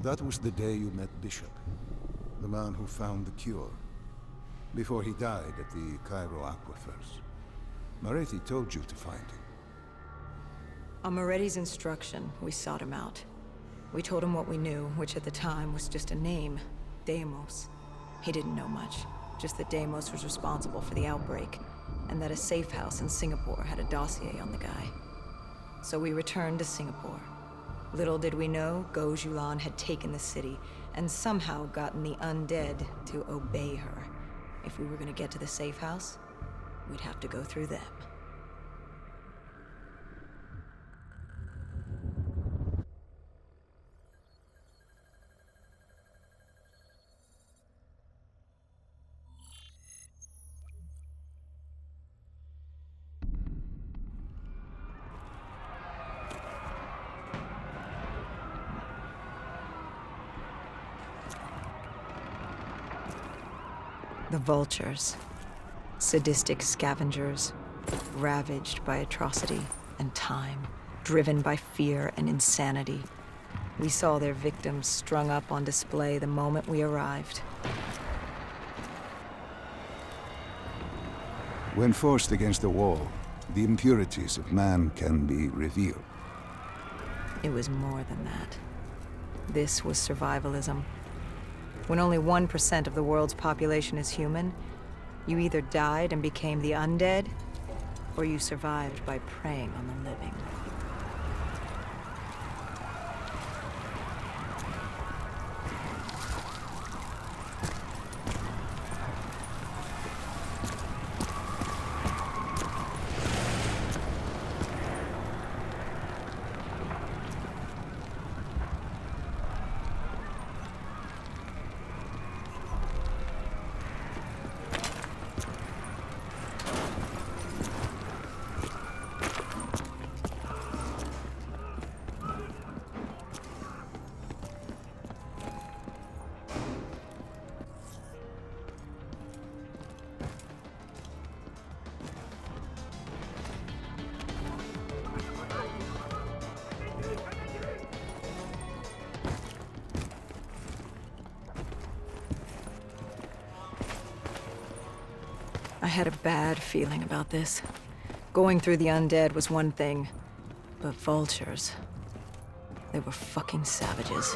That was the day you met Bishop, the man who found the cure, before he died at the Cairo aquifers. Moretti told you to find him. On Moretti's instruction, we sought him out. We told him what we knew, which at the time was just a name, Deimos. He didn't know much, just that Deimos was responsible for the outbreak, and that a safe house in Singapore had a dossier on the guy. So we returned to Singapore. Little did we know, Gojulan had taken the city, and somehow gotten the undead to obey her. If we were gonna get to the safe house, we'd have to go through them. The vultures. Sadistic scavengers, ravaged by atrocity and time, driven by fear and insanity. We saw their victims strung up on display the moment we arrived. When forced against the wall, the impurities of man can be revealed. It was more than that. This was survivalism. When only 1% of the world's population is human, you either died and became the undead, or you survived by preying on the living. I had a bad feeling about this. Going through the undead was one thing, but vultures, they were fucking savages.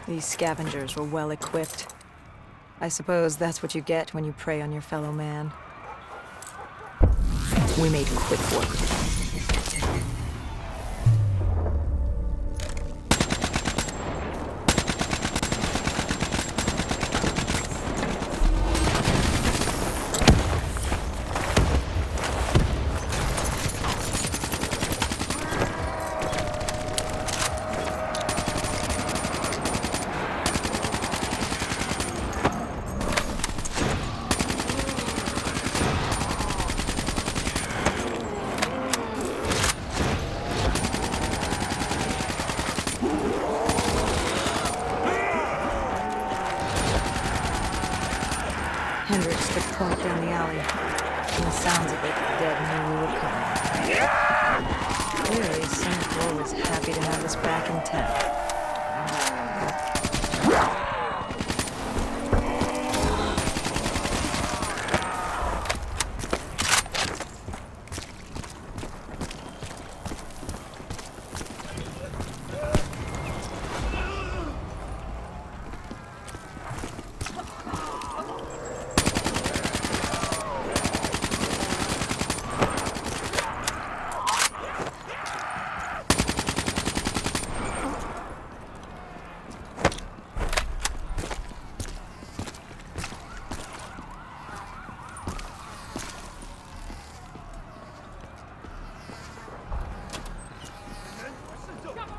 These scavengers were well equipped. I suppose that's what you get when you prey on your fellow man. We made quick work of them. Hendricks took point down the alley. From the sounds of it, the dead knew we were coming. Clearly, Singapore was happy to have us back in town.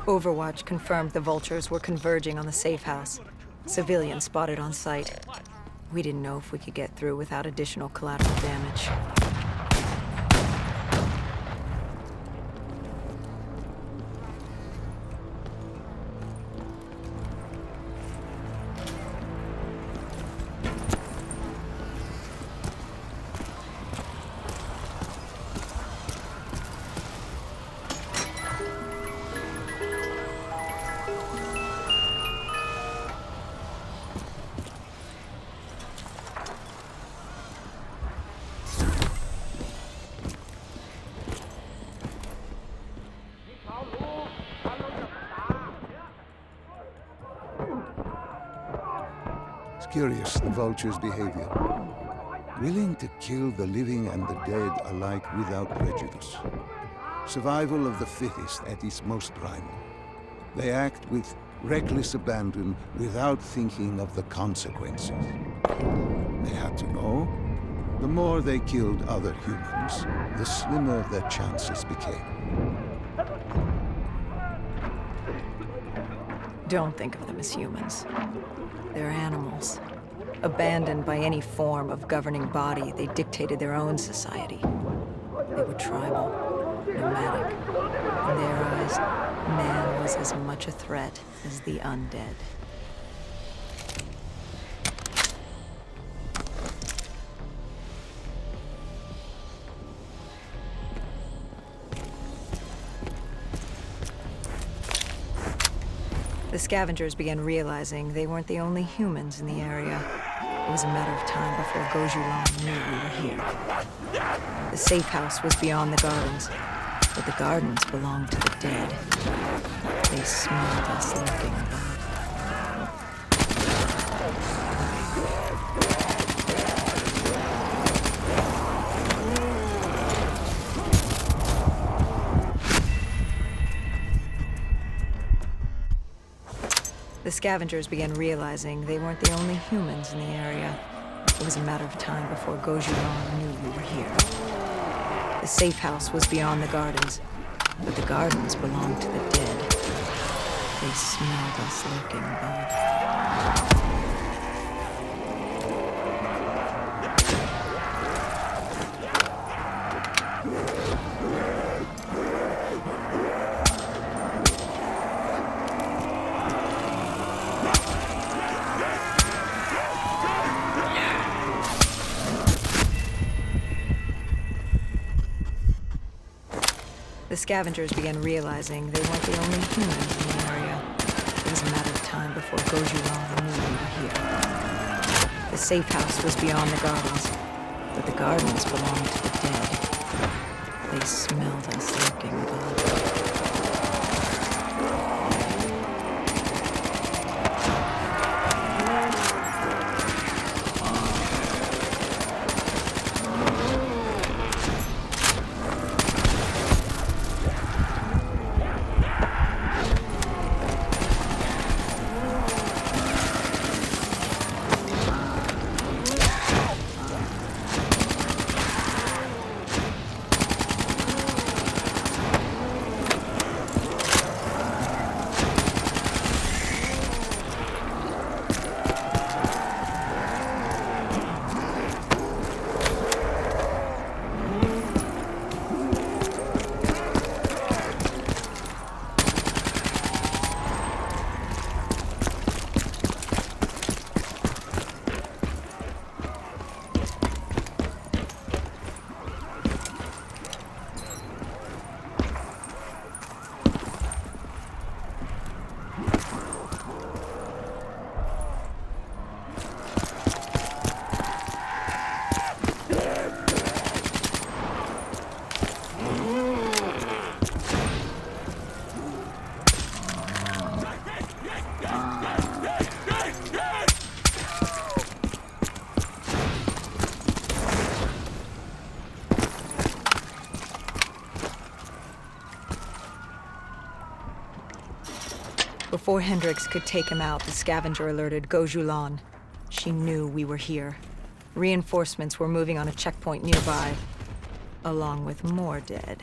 Overwatch confirmed the vultures were converging on the safe house. Civilians spotted on site. We didn't know if we could get through without additional collateral damage. It's curious, the vulture's behavior. Willing to kill the living and the dead alike without prejudice. Survival of the fittest at its most primal. They act with reckless abandon without thinking of the consequences. They had to know. The more they killed other humans, the slimmer their chances became. Don't think of them as humans. They're animals. Abandoned by any form of governing body, they dictated their own society. They were tribal, nomadic. In their eyes, man was as much a threat as the undead. The scavengers began realizing they weren't the only humans in the area. It was a matter of time before Gojulan knew we were here. The safe house was beyond the gardens, but the gardens belonged to the dead. They smelled us lurking above. The scavengers began realizing they weren't the only humans in the area. It was a matter of time before Gojulan knew we were here. The safe house was beyond the gardens, but the gardens belonged to the dead. They smelled us lurking above. The scavengers began realizing they weren't the only humans in the area. It was a matter of time before Gojulan knew we were here. The safe house was beyond the gardens, but the gardens belonged to the dead. They smelled us lurking above. Before Hendricks could take him out, the scavenger alerted Gojulan. She knew we were here. Reinforcements were moving on a checkpoint nearby, along with more dead.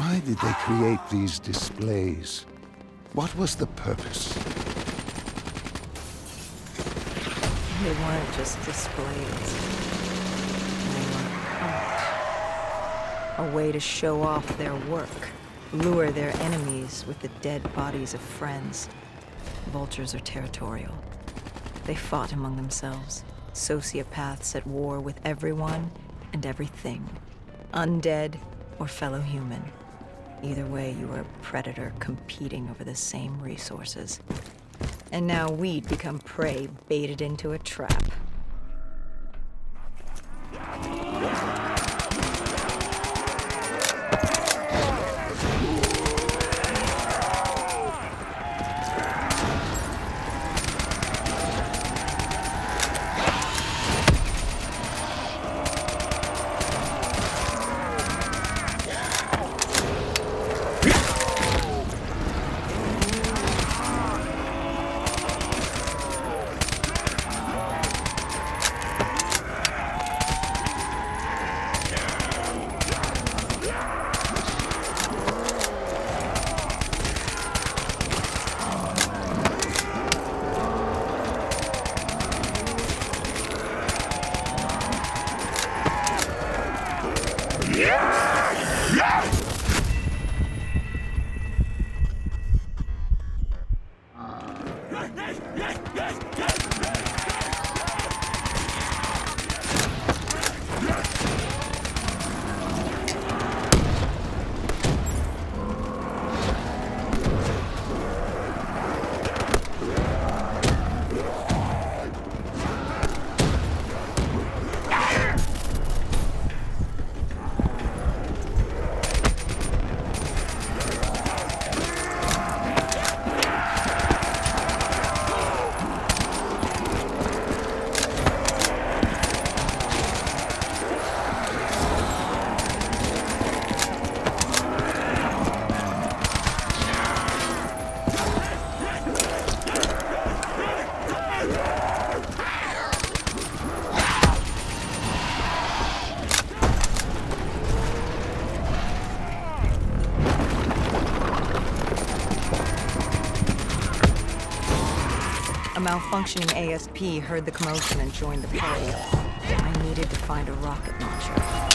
Why did they create these displays? What was the purpose? They weren't just displays. They were art. A way to show off their work, lure their enemies with the dead bodies of friends. Vultures are territorial. They fought among themselves, sociopaths at war with everyone and everything, undead or fellow human. Either way, you were a predator competing over the same resources. And now we'd become prey baited into a trap. A malfunctioning ASP heard the commotion and joined the party. I needed to find a rocket launcher.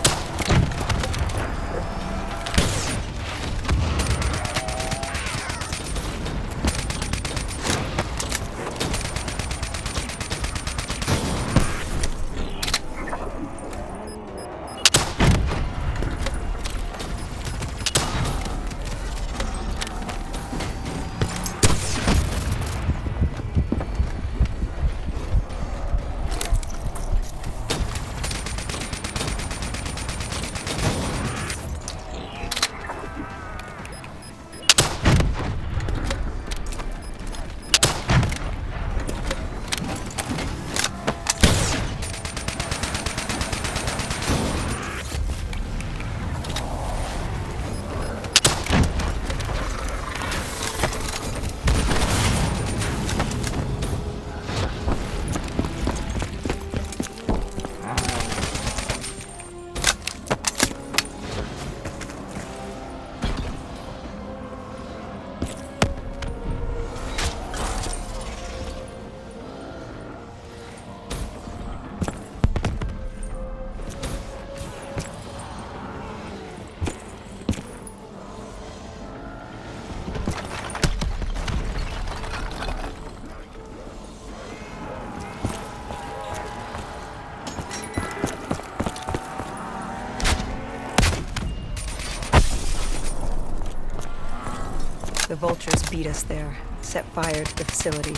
The vultures beat us there, set fire to the facility.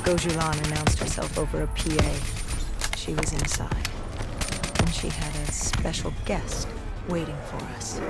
Gojulan announced herself over a PA. She was inside, and she had a special guest waiting for us.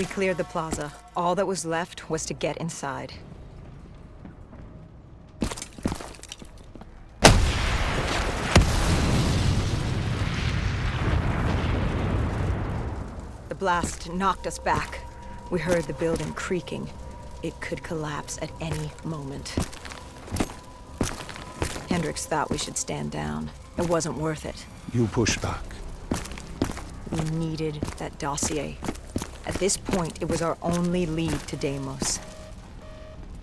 We cleared the plaza. All that was left was to get inside. The blast knocked us back. We heard the building creaking. It could collapse at any moment. Hendricks thought we should stand down. It wasn't worth it. You push back. We needed that dossier. At this point, it was our only lead to Deimos.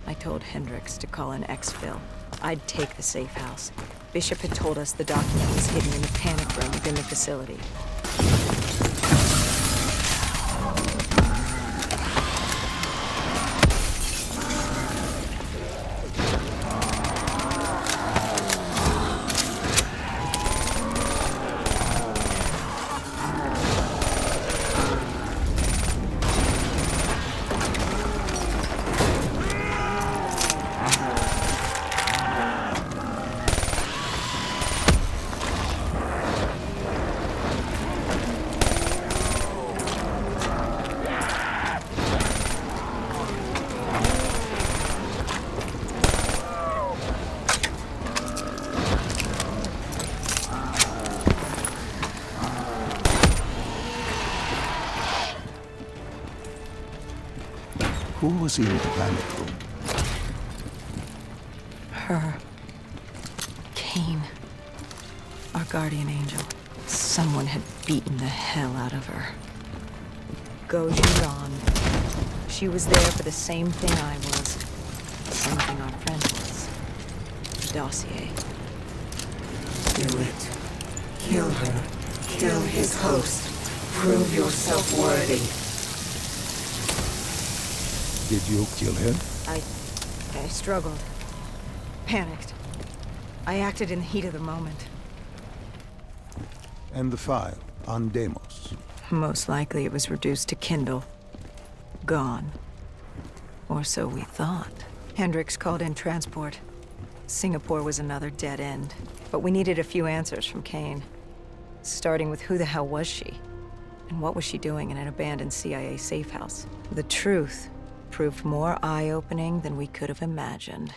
I told Hendricks to call in exfil. I'd take the safe house. Bishop had told us the document was hidden in the panic room within the facility. Who was in the panic room? Her. Kane. Our guardian angel. Someone had beaten the hell out of her. Goju Ran. She was there for the same thing I was. The same thing our friend was. The dossier. Do it. Kill her. Kill his host. Prove yourself worthy. Did you kill him? I struggled. Panicked. I acted in the heat of the moment. And the file on Deimos? Most likely it was reduced to Kindle. Gone. Or so we thought. Hendricks called in transport. Singapore was another dead end. But we needed a few answers from Kane. Starting with who the hell was she? And what was she doing in an abandoned CIA safe house? The truth proved more eye-opening than we could have imagined.